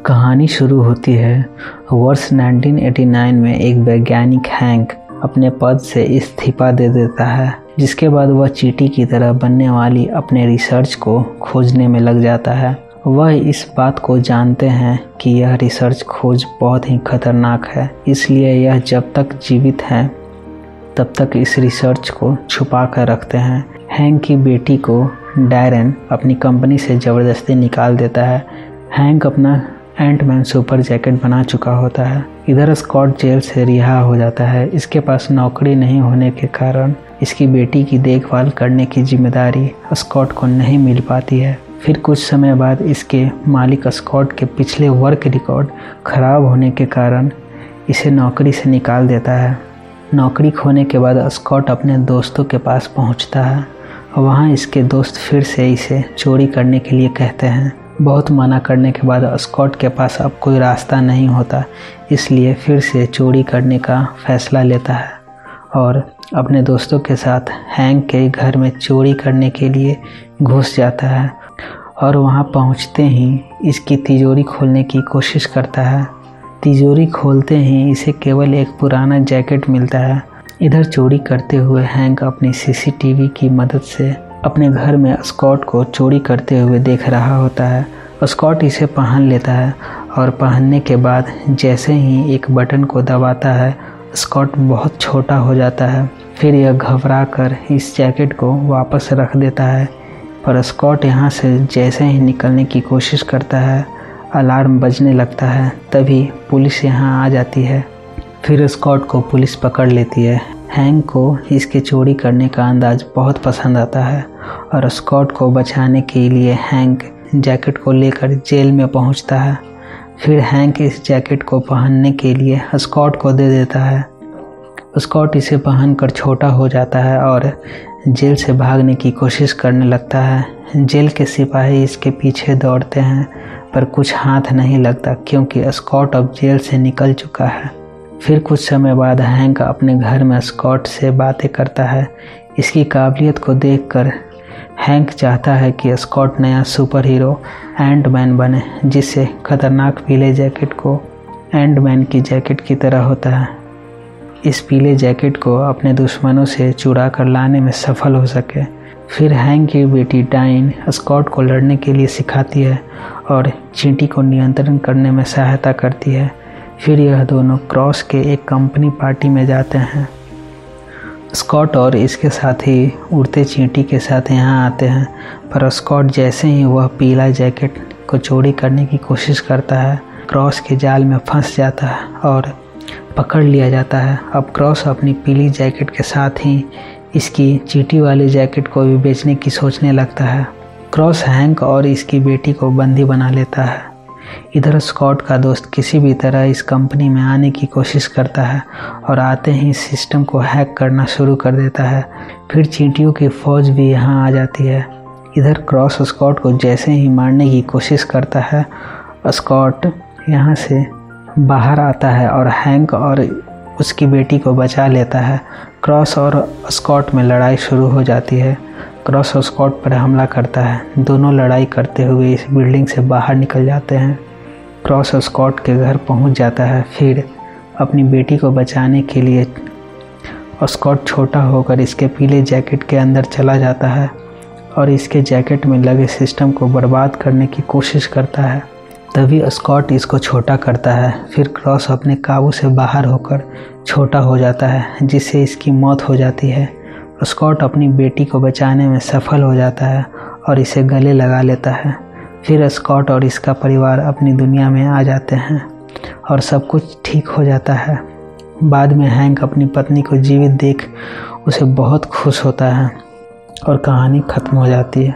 कहानी शुरू होती है वर्ष 1989 में। एक वैज्ञानिक हैंक अपने पद से इस्तीफा दे देता है, जिसके बाद वह चींटी की तरह बनने वाली अपने रिसर्च को खोजने में लग जाता है। वह इस बात को जानते हैं कि यह रिसर्च खोज बहुत ही खतरनाक है, इसलिए यह जब तक जीवित हैं तब तक इस रिसर्च को छुपा कर रखते हैं। हैंक की बेटी को डैरेन अपनी कंपनी से ज़बरदस्ती निकाल देता है। हैंक अपना एंटमैन सुपर जैकेट बना चुका होता है। इधर स्कॉट जेल से रिहा हो जाता है। इसके पास नौकरी नहीं होने के कारण इसकी बेटी की देखभाल करने की जिम्मेदारी स्कॉट को नहीं मिल पाती है। फिर कुछ समय बाद इसके मालिक स्कॉट के पिछले वर्क रिकॉर्ड खराब होने के कारण इसे नौकरी से निकाल देता है। नौकरी खोने के बाद स्कॉट अपने दोस्तों के पास पहुंचता है। वहां इसके दोस्त फिर से इसे चोरी करने के लिए कहते हैं। बहुत मना करने के बाद स्कॉट के पास अब कोई रास्ता नहीं होता, इसलिए फिर से चोरी करने का फैसला लेता है और अपने दोस्तों के साथ हैंक के घर में चोरी करने के लिए घुस जाता है और वहां पहुंचते ही इसकी तिजोरी खोलने की कोशिश करता है। तिजोरी खोलते ही इसे केवल एक पुराना जैकेट मिलता है। इधर चोरी करते हुए हैंक अपनी सीसीटीवी की मदद से अपने घर में स्कॉट को चोरी करते हुए देख रहा होता है। स्कॉट इसे पहन लेता है और पहनने के बाद जैसे ही एक बटन को दबाता है, स्कॉट बहुत छोटा हो जाता है। फिर यह घबरा कर इस जैकेट को वापस रख देता है, पर स्कॉट यहाँ से जैसे ही निकलने की कोशिश करता है, अलार्म बजने लगता है। तभी पुलिस यहाँ आ जाती है। फिर स्कॉट को पुलिस पकड़ लेती है। हैंक को इसके चोरी करने का अंदाज बहुत पसंद आता है और स्कॉट को बचाने के लिए हैंक जैकेट को लेकर जेल में पहुंचता है। फिर हैंक इस जैकेट को पहनने के लिए स्कॉट को दे देता है। स्कॉट इसे पहनकर छोटा हो जाता है और जेल से भागने की कोशिश करने लगता है। जेल के सिपाही इसके पीछे दौड़ते हैं, पर कुछ हाथ नहीं लगता क्योंकि स्कॉट अब जेल से निकल चुका है। फिर कुछ समय बाद हैंक अपने घर में स्कॉट से बातें करता है। इसकी काबिलियत को देखकर हैंक चाहता है कि स्कॉट नया सुपर हीरो एंटमैन बने, जिससे खतरनाक पीले जैकेट को एंटमैन की जैकेट की तरह होता है। इस पीले जैकेट को अपने दुश्मनों से चुरा कर लाने में सफल हो सके। फिर हैंक की बेटी डाइन स्कॉट को लड़ने के लिए सिखाती है और चींटी को नियंत्रण करने में सहायता करती है। फिर यह दोनों क्रॉस के एक कंपनी पार्टी में जाते हैं। स्कॉट और इसके साथी उड़ते चींटी के साथ यहाँ आते हैं, पर स्कॉट जैसे ही वह पीला जैकेट को चोरी करने की कोशिश करता है, क्रॉस के जाल में फंस जाता है और पकड़ लिया जाता है। अब क्रॉस अपनी पीली जैकेट के साथ ही इसकी चींटी वाली जैकेट को भी बेचने की सोचने लगता है। क्रॉस हैंक और इसकी बेटी को बंदी बना लेता है। इधर स्कॉट का दोस्त किसी भी तरह इस कंपनी में आने की कोशिश करता है और आते ही सिस्टम को हैक करना शुरू कर देता है। फिर चींटियों की फौज भी यहाँ आ जाती है। इधर क्रॉस स्कॉट को जैसे ही मारने की कोशिश करता है, स्कॉट यहाँ से बाहर आता है और हैंक और उसकी बेटी को बचा लेता है। क्रॉस और स्कॉट में लड़ाई शुरू हो जाती है। क्रॉस स्कॉट पर हमला करता है। दोनों लड़ाई करते हुए इस बिल्डिंग से बाहर निकल जाते हैं। क्रॉस स्कॉट के घर पहुंच जाता है। फिर अपनी बेटी को बचाने के लिए स्कॉट छोटा होकर इसके पीले जैकेट के अंदर चला जाता है और इसके जैकेट में लगे सिस्टम को बर्बाद करने की कोशिश करता है। तभी स्कॉट इसको छोटा करता है। फिर क्रॉस अपने काबू से बाहर होकर छोटा हो जाता है, जिससे इसकी मौत हो जाती है। स्कॉट अपनी बेटी को बचाने में सफल हो जाता है और इसे गले लगा लेता है। फिर स्कॉट और इसका परिवार अपनी दुनिया में आ जाते हैं और सब कुछ ठीक हो जाता है। बाद में हैंक अपनी पत्नी को जीवित देख उसे बहुत खुश होता है और कहानी खत्म हो जाती है।